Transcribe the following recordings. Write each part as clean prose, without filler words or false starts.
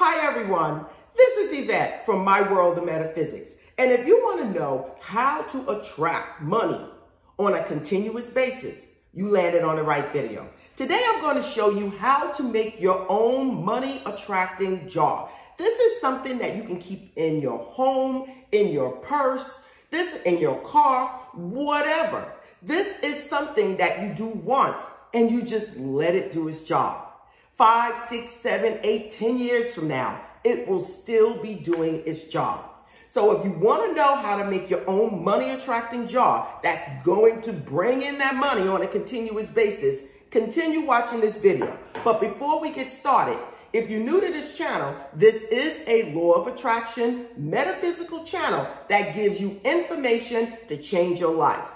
Hi everyone, this is Yvette from My World of Metaphysics. And if you want to know how to attract money on a continuous basis, you landed on the right video. Today I'm going to show you how to make your own money attracting jar. This is something that you can keep in your home, in your purse, in your car, whatever. This is something that you do once and you just let it do its job. 5, 6, 7, 8, 10 years from now, it will still be doing its job. So if you want to know how to make your own money attracting jar that's going to bring in that money on a continuous basis, continue watching this video. But before we get started, if you're new to this channel, this is a law of attraction metaphysical channel that gives you information to change your life.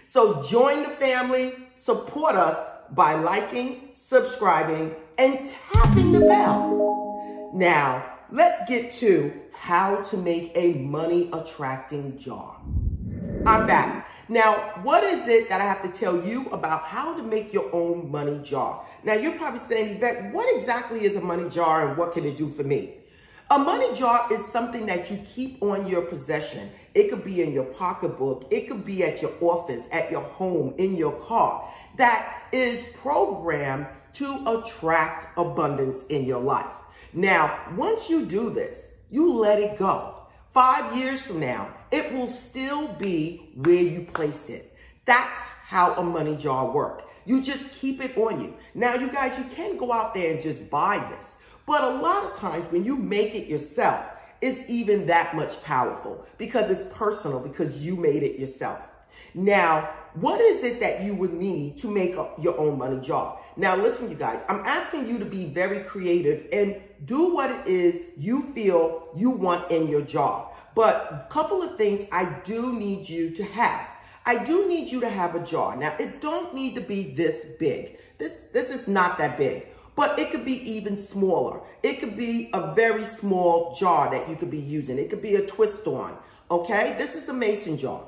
So join the family, support us by liking, subscribing, and tapping the bell. Now, let's get to how to make a money attracting jar. I'm back. Now, what is it that I have to tell you about how to make your own money jar? Now, you're probably saying, Yvette, what exactly is a money jar and what can it do for me? A money jar is something that you keep on your possession. It could be in your pocketbook. It could be at your office, at your home, in your car. That is programmed to attract abundance in your life. Now, once you do this, you let it go. 5 years from now, it will still be where you placed it. That's how a money jar works. You just keep it on you. Now, you guys, you can go out there and just buy this. But a lot of times when you make it yourself, it's even that much powerful because it's personal, because you made it yourself. Now, what is it that you would need to make your own money jar? Now, listen, you guys, I'm asking you to be very creative and do what it is you feel you want in your jar. But a couple of things I do need you to have. I do need you to have a jar. Now, it don't need to be this big. This is not that big, but it could be even smaller. It could be a very small jar that you could be using. It could be a twist on, okay? This is the mason jar.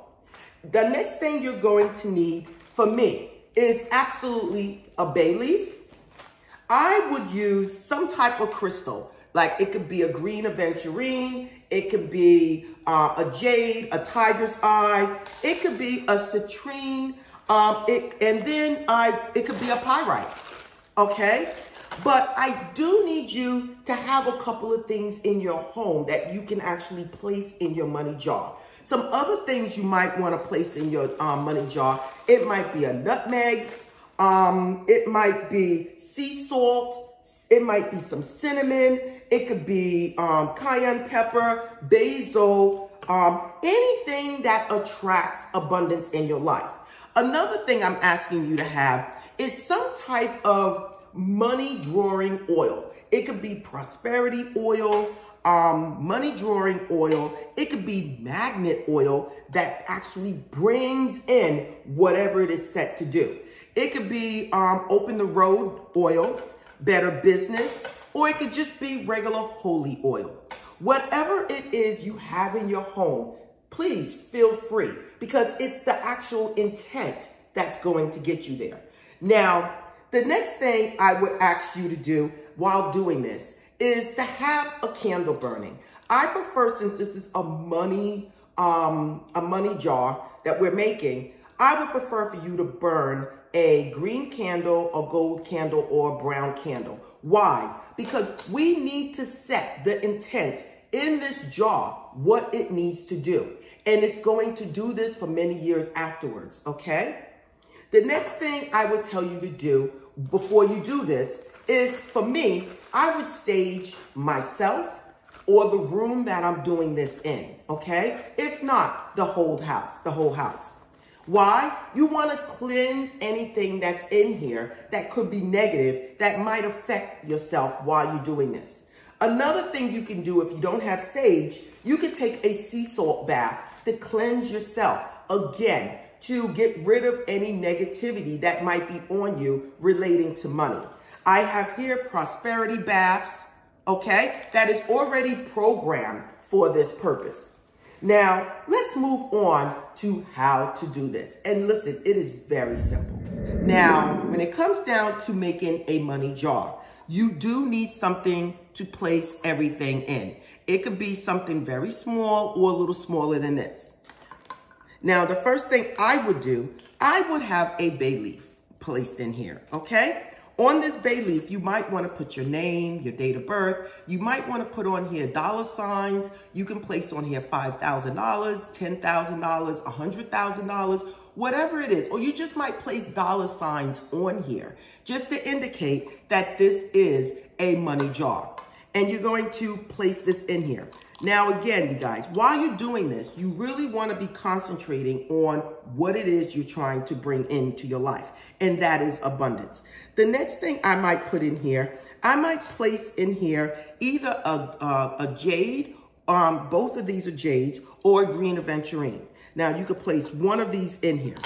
The next thing you're going to need, for me, is absolutely a bay leaf. I would use some type of crystal, like it could be a green aventurine, it could be a jade, a tiger's eye, it could be a citrine, it could be a pyrite, okay? But I do need you to have a couple of things in your home that you can actually place in your money jar. Some other things you might want to place in your money jar, it might be a nutmeg, it might be sea salt, it might be some cinnamon, it could be cayenne pepper, basil, anything that attracts abundance in your life. Another thing I'm asking you to have is some type of money drawing oil. It could be prosperity oil, money drawing oil. It could be magnet oil that actually brings in whatever it is set to do. It could be open the road oil, better business, or it could just be regular holy oil. Whatever it is you have in your home, please feel free, because it's the actual intent that's going to get you there. Now, the next thing I would ask you to do while doing this is to have a candle burning. I prefer, since this is a money jar that we're making, I would prefer for you to burn a green candle, a gold candle, or a brown candle. Why? Because we need to set the intent in this jar, what it needs to do. And it's going to do this for many years afterwards, okay? The next thing I would tell you to do before you do this is, for me, I would sage myself or the room that I'm doing this in, okay? If not, the whole house. Why? You want to cleanse anything that's in here that could be negative, that might affect yourself while you're doing this. Another thing you can do if you don't have sage, you can take a sea salt bath to cleanse yourself. Again, to get rid of any negativity that might be on you relating to money. I have here prosperity baths, okay, that is already programmed for this purpose. Now, let's move on to how to do this. And listen, it is very simple. Now, when it comes down to making a money jar, you do need something to place everything in. It could be something very small or a little smaller than this. Now, the first thing I would do, I would have a bay leaf placed in here, okay? On this bay leaf, you might want to put your name, your date of birth. You might want to put on here dollar signs. You can place on here $5,000, $10,000, $100,000, whatever it is. Or you just might place dollar signs on here just to indicate that this is a money jar. And you're going to place this in here. Now, again, you guys, while you're doing this, you really want to be concentrating on what it is you're trying to bring into your life, and that is abundance. The next thing I might put in here, I might place in here either a jade, both of these are jades, or a green aventurine. Now, you could place one of these in here,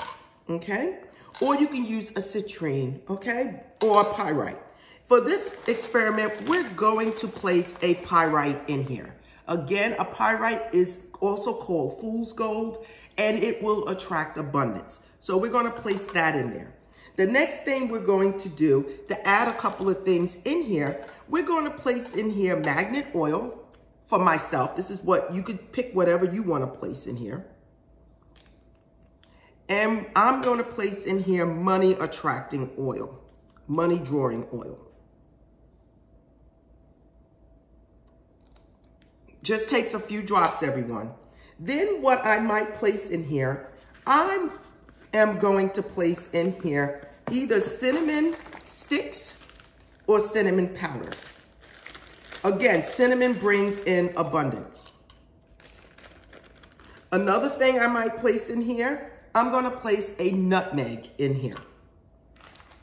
okay? Or you can use a citrine, okay? Or a pyrite. For this experiment, we're going to place a pyrite in here. Again, a pyrite is also called fool's gold, and it will attract abundance. So we're going to place that in there. The next thing we're going to do to add a couple of things in here, we're going to place in here magnet oil for myself. This is what you could pick, whatever you want to place in here. And I'm going to place in here money attracting oil, money drawing oil. Just takes a few drops, everyone. Then what I might place in here, I am going to place in here either cinnamon sticks or cinnamon powder. Again, cinnamon brings in abundance. Another thing I might place in here, I'm going to place a nutmeg in here.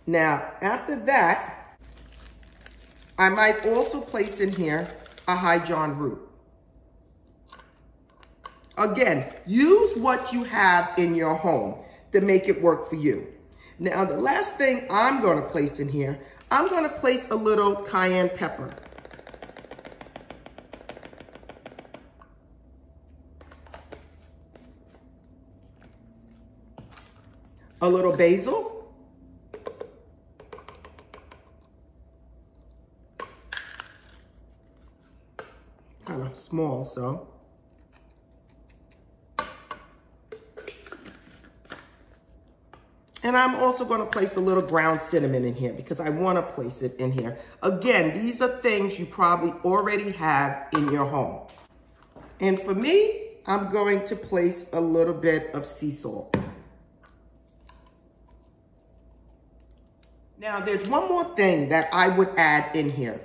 Now, after that, I might also place in here a hydron root. Again, use what you have in your home to make it work for you. Now, the last thing I'm going to place in here, I'm going to place a little cayenne pepper. A little basil. Kind of small, so. And I'm also going to place a little ground cinnamon in here because I want to place it in here. Again, these are things you probably already have in your home. And for me, I'm going to place a little bit of sea salt. Now, there's one more thing that I would add in here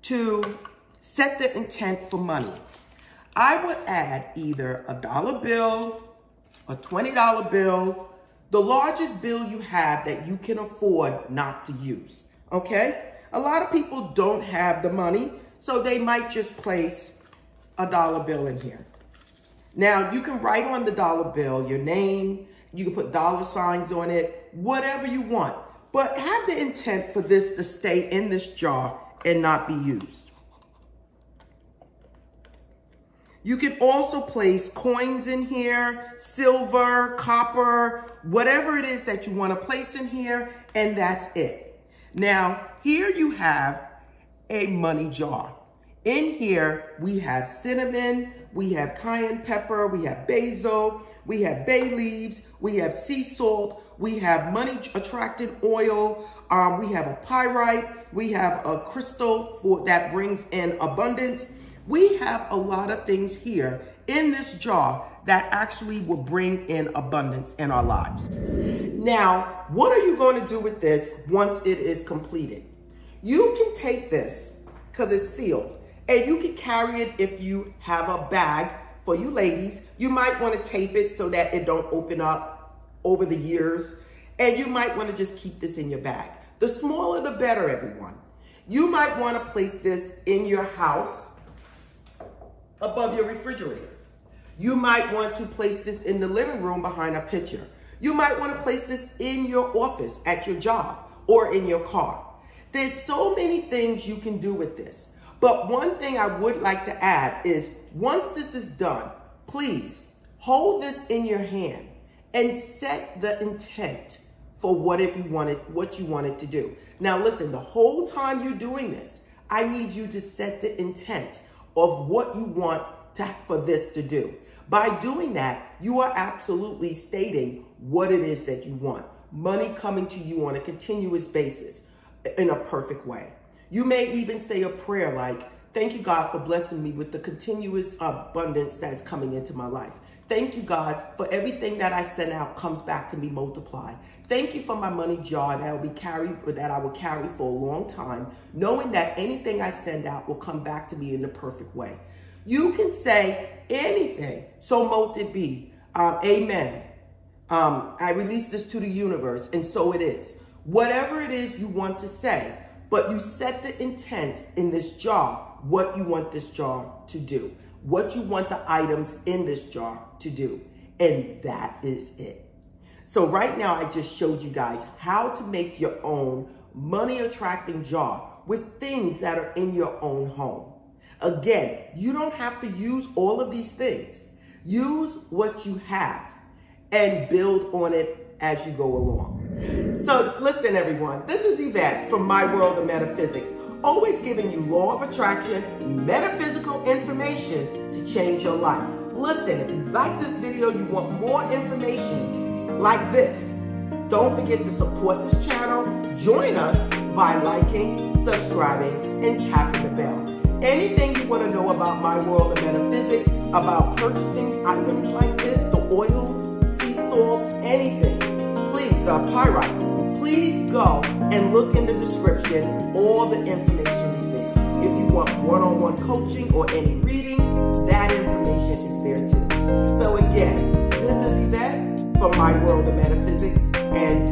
to set the intent for money. I would add either a dollar bill, a $20 bill, the largest bill you have that you can afford not to use, okay? A lot of people don't have the money, so they might just place a dollar bill in here. Now, you can write on the dollar bill your name, you can put dollar signs on it, whatever you want, but have the intent for this to stay in this jar and not be used. You can also place coins in here, silver, copper, whatever it is that you want to place in here, and that's it. Now, here you have a money jar. In here, we have cinnamon, we have cayenne pepper, we have basil, we have bay leaves, we have sea salt, we have money attracting oil, we have a pyrite, we have a crystal that brings in abundance. We have a lot of things here in this jar that actually will bring in abundance in our lives. Now, what are you going to do with this once it is completed? You can take this, because it's sealed, and you can carry it if you have a bag. For you ladies, you might want to tape it so that it don't open up over the years, and you might want to just keep this in your bag. The smaller, the better, everyone. You might want to place this in your house above your refrigerator. You might want to place this in the living room behind a picture. You might want to place this in your office, at your job, or in your car. There's so many things you can do with this. But one thing I would like to add is once this is done, please hold this in your hand and set the intent for what you wanted to do. Now listen, the whole time you're doing this, I need you to set the intent of what you want for this to do. By doing that, you are absolutely stating what it is that you want. Money coming to you on a continuous basis in a perfect way. You may even say a prayer like, thank you, God, for blessing me with the continuous abundance that is coming into my life. Thank you, God, for everything that I send out comes back to me multiplied. Thank you for my money jar that I will carry for a long time, knowing that anything I send out will come back to me in the perfect way. You can say anything, so mote it be. Amen. I release this to the universe, and so it is. Whatever it is you want to say, but you set the intent in this jar, what you want this jar to do, what you want the items in this jar to do, and that is it. So right now, I just showed you guys how to make your own money-attracting jar with things that are in your own home. Again, you don't have to use all of these things. Use what you have and build on it as you go along. So listen, everyone, this is Yvette from My World of Metaphysics, always giving you law of attraction, metaphysical information to change your life. Listen, if you like this video, you want more information like this, don't forget to support this channel. Join us by liking, subscribing, and tapping the bell. Anything you want to know about My World of Metaphysics, about purchasing items like this, the oils, sea salt, anything, please, the pyrite, please go and look in the description. All the information is there. If you want one-on-one coaching or any readings, that information is there too. So again, this is Yvette from My World of Metaphysics, and